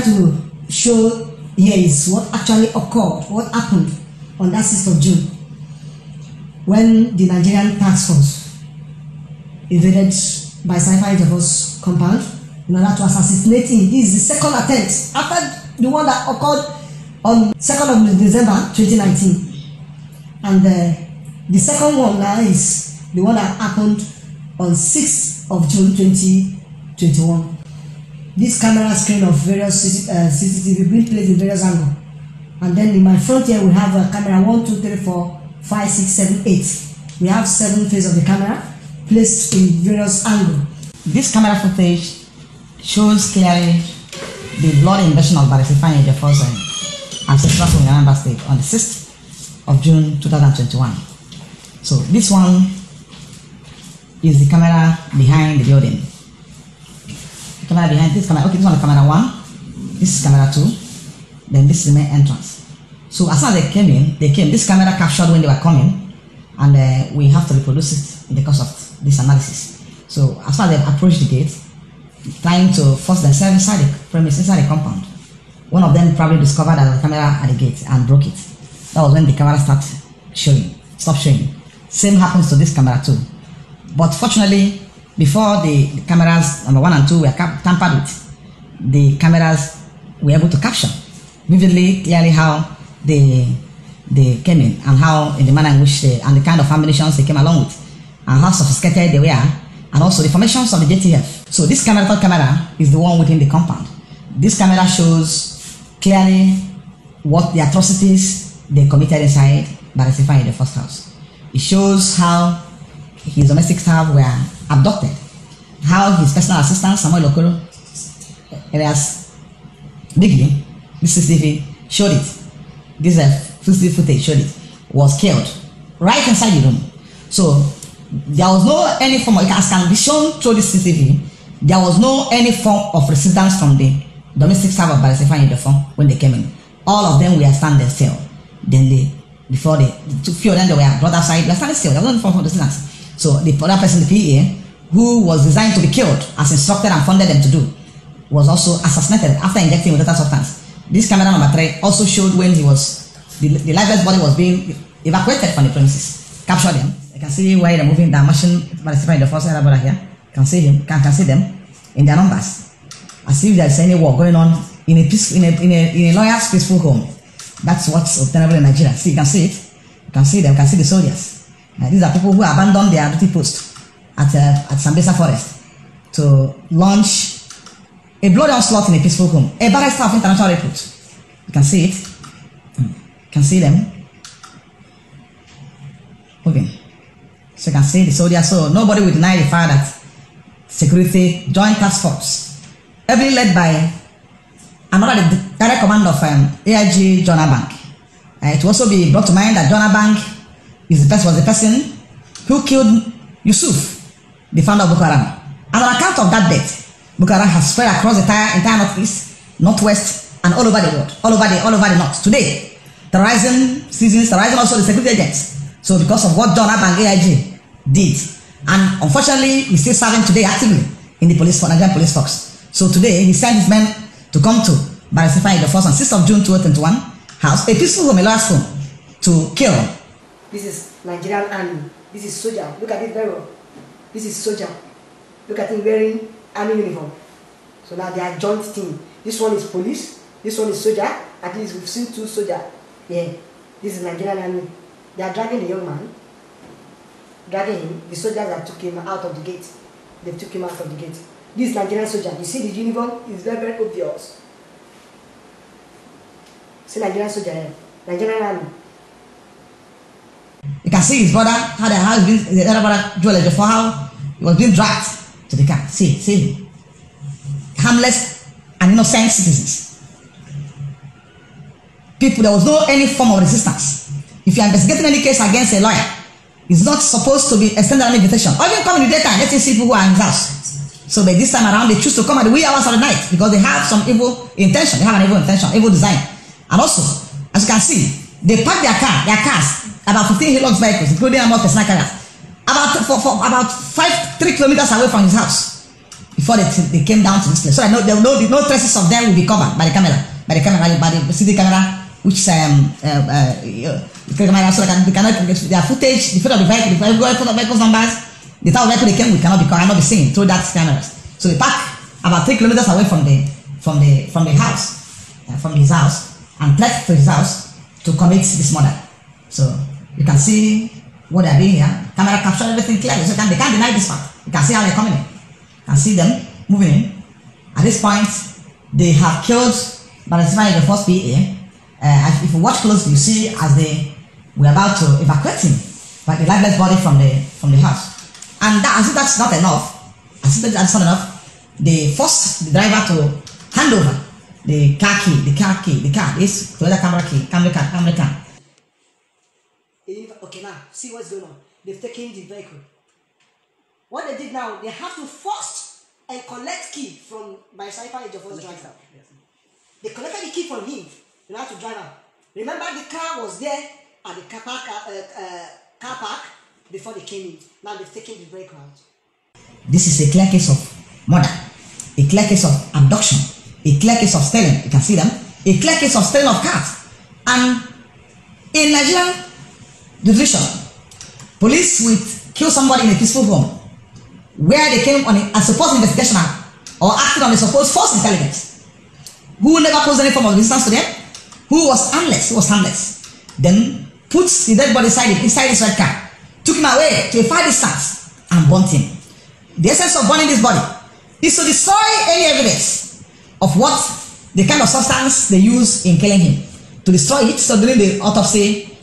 trying to show here is what actually occurred, what happened on that 6th of June when the Nigerian task force invaded by Cypher Interforce compound in order to assassinate him. This is the second attempt after the one that occurred on 2nd of December 2019. And the second one now is the one that happened on 6th of June 2021. This camera screen of various CCTV being placed in various angles. And then in my front here we have a camera 1, 2, 3, 4, 5, 6, 7, 8. We have 7 faces of the camera placed in various angles. This camera footage shows clearly the blood invasion of Barisifa in the first ancestral from Anambra State on the 6th of June 2021. So this one is the camera behind the building. The camera behind this camera, okay, this one is camera 1, this is camera 2, then this is the main entrance. So as soon as they came in, this camera captured when they were coming, and we have to reproduce it in the course of this analysis. So as soon as they approached the gate, trying to force themselves inside the premise, inside the compound, one of them probably discovered that the camera at the gate and broke it. That was when the camera stopped showing. Same happens to this camera too. But fortunately, before the cameras number 1 and 2 were tampered with, the cameras were able to capture vividly, clearly how they came in and how in the manner in which and the kind of ammunitions they came along with and how sophisticated they were, and also the formations of the JTF. So this camera, third camera, is the one within the compound. This camera shows clearly what the atrocities they committed inside Barisifa in the first house. It shows how his domestic staff were abducted, how his personal assistant Samuel Okoro, alias Biggie, this CCTV showed it. This CCTV footage showed it, was killed right inside the room. So there was no any form of, as can be shown through this CCTV, there was no any form of resistance from the domestic staff of Barisifa in the phone when they came in. All of them were standing still. Then before the few of them they were brought outside, they were standing still. There was no form of resistance. So the other person, the PA, who was designed to be killed as instructed and funded them to do, was also assassinated after injecting with lethal substance. This camera number 3 also showed when he was the lifeless body was being evacuated from the premises. Captured them. You can see where they're moving the machine Barisifa in the first area brother here. You can see him, can see them in their numbers. As if there's any war going on in a lawyer's peaceful home. That's what's obtainable in Nigeria. See, you can see it. You can see them, you can see the soldiers. These are people who abandoned their duty post at Sambisa Forest to launch a bloody onslaught in a peaceful home. A barrister of international repute. You can see it. You can see them moving. So you can see the soldiers. So nobody will deny the fact that security joint task force, heavily led by another direct command of AIG John Bank. It will also be brought to mind that John Bank was the person who killed Yusuf, the founder of Boko Haram. And on account of that death, Boko Haram has spread across the entire northeast, northwest, and all over the world, all over the north. Today, terrorizing seasons, terrorizing also the security agents. So because of what John Bank AIG did, and unfortunately, he's still serving today actively in the Nigerian police force. So today, he sent his men to come to Barisifa in the first on 6th of June 2021 house, a peaceful home, a lawyer's home, to kill. This is Nigerian army. This is soldier. Look at it very well. This is soldier. Look at him wearing army uniform. So now they are joint team. This one is police. This one is soldier. At least we've seen 2 soldiers. Yeah. This is Nigerian army. They are dragging the young man. Dragging him. The soldiers that took him out of the gate. They took him out of the gate. This Nigerian soldier. You see the uniform is very, very obvious. See Nigerian soldier here. Nigerian army. You can see his brother, how the other brother Joel before how he was being dragged to the car. See, harmless and innocent citizens. People, there was no any form of resistance. If you are investigating any case against a lawyer, it's not supposed to be extended an invitation. Or even come in the daytime, let you see people who are in his house. So by this time around, they choose to come at the wee hours of the night because they have some evil intention. They have an evil intention, evil design. And also, as you can see, they park their cars, about 15 Hilux vehicles, including a personal carriers, about 3 kilometers away from his house. If before they came down to this place. So that no traces of them will be covered by the camera, by the CCTV camera, which camera, so they cannot get their footage, the photo of the vehicle, the vehicle's numbers, the type of vehicle they came with cannot be seen through that cameras. So they park about 3 kilometers away from the house, from his house, and trek to his house to commit this murder. So you can see what they are doing here. Camera captured everything clearly, so they can't deny this fact. You can see how they're coming in. You can see them moving in. At this point, they have killed Barrister the first PA. If you watch closely, you see as they were about to evacuate him, but the lifeless body from the house. And as if that's not enough, they forced the driver to hand over the car, this Toyota camera car. Okay, now see what's going on. They've taken the vehicle. What they did now, they have to force and collect key from by Saifa Ejiofor's driver. Yes. They collected the key from him. You have to drive out. Remember, the car was there at the car park before they came in. Now they've taken the vehicle out. This is a clear case of murder, a clear case of abduction, a clear case of stealing. You can see them. A clear case of stealing of cars. And in Nigerian jurisdiction, police will kill somebody in a peaceful home where they came on a supposed investigation or acted on a supposed false intelligence, who never posed any form of resistance to them, who was harmless, then puts the dead body inside his red car, took him away to a far distance and burnt him. The essence of burning this body is to destroy any evidence of what the kind of substance they use in killing him, to destroy it. So during the autopsy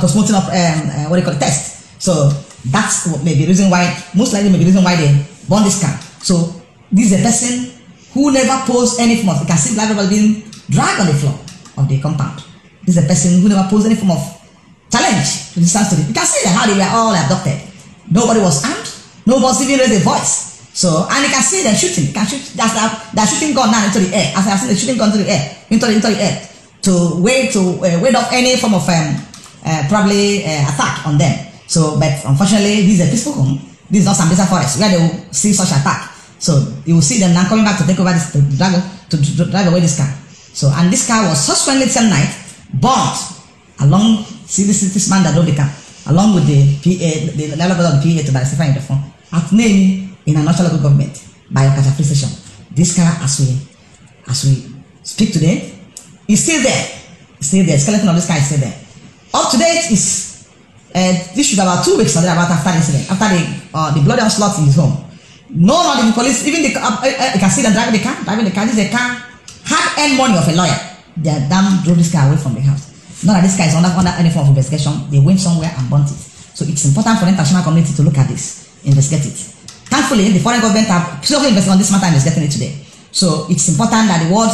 postmortem test. So that's maybe the reason why, most likely maybe the reason why they burn this car. So this is a person who never posed any form of, you can see black rubber being dragged on the floor of the compound. This is a person who never posed any form of challenge to the distance to it. You can see how they were all abducted. Nobody was armed, nobody even raised a voice. So, and you can see them shooting. You can shoot, they're shooting gun now into the air. As I see the shooting gun into the air, to ward off any form of probably attack on them. So, but unfortunately, this is a peaceful home. This is not Sambisa Forest where they will see such attack. So you will see them now coming back to take over this, to drive away this car. So, and this car was subsequently the same night burnt along. See this man that drove the car along with the PA, the level of the PA to Barrister in the phone at name in a national local government by Okacha Police Station. This car, as we speak today, is still there. It's still there. The skeleton of this car is still there. Up to date is this should be about 2 weeks or about after the incident, after the bloody onslaught in his home. No one of the police, even you can see them driving the car. This is a car hard-earned money of a lawyer. They damn drove this car away from the house. Not that this car is under any form of investigation. They went somewhere and burnt it. So it's important for the international community to look at this, investigate it. Thankfully, the foreign government have seriously invested on this matter and is getting it today. So it's important that the world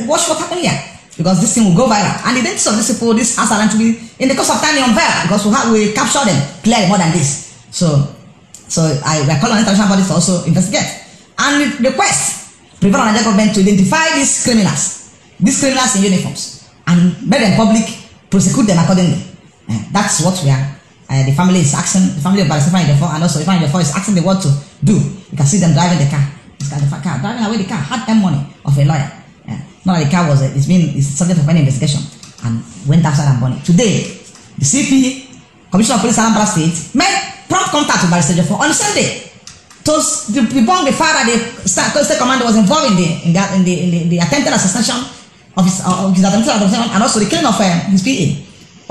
watch what happened here, because this thing will go viral. And the identities of these people, this has to be in the course of time unveiled, because we capture them clearly more than this. So I call on international bodies to also investigate and request prevail on the government to identify these criminals in uniforms, and let them public prosecute them accordingly. That's what we are. The family is asking, the family of Barrister and also Ifeanyi Ejiofor is asking the world to do. You can see them driving the car. Driving away the car, hard-earned money of a lawyer. Not that the car was it's subject of any investigation and went outside and burned it. Today, the CP, Commissioner of Police Anambra State, made prompt contact with Barrister Ejiofor on the same day to debunk the fact that the state commander was involved in the attempted assassination of his attempted assassination and also the killing of his PA,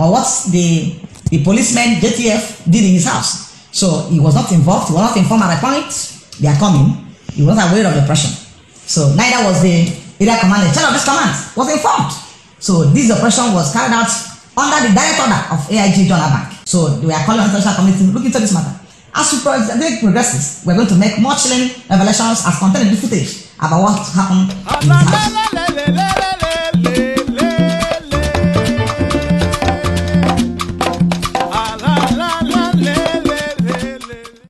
or what the policeman JTF did in his house. So he was not involved. He was not informed at the point they are coming. He was not aware of the operation. So neither was the area commander. The charge of this command was informed. So this operation was carried out under the direct order of AIG John Bank. So we are calling on the international community to look into this matter. As we progress, we're going to make more chilling revelations as contained in the footage about what happened in this house.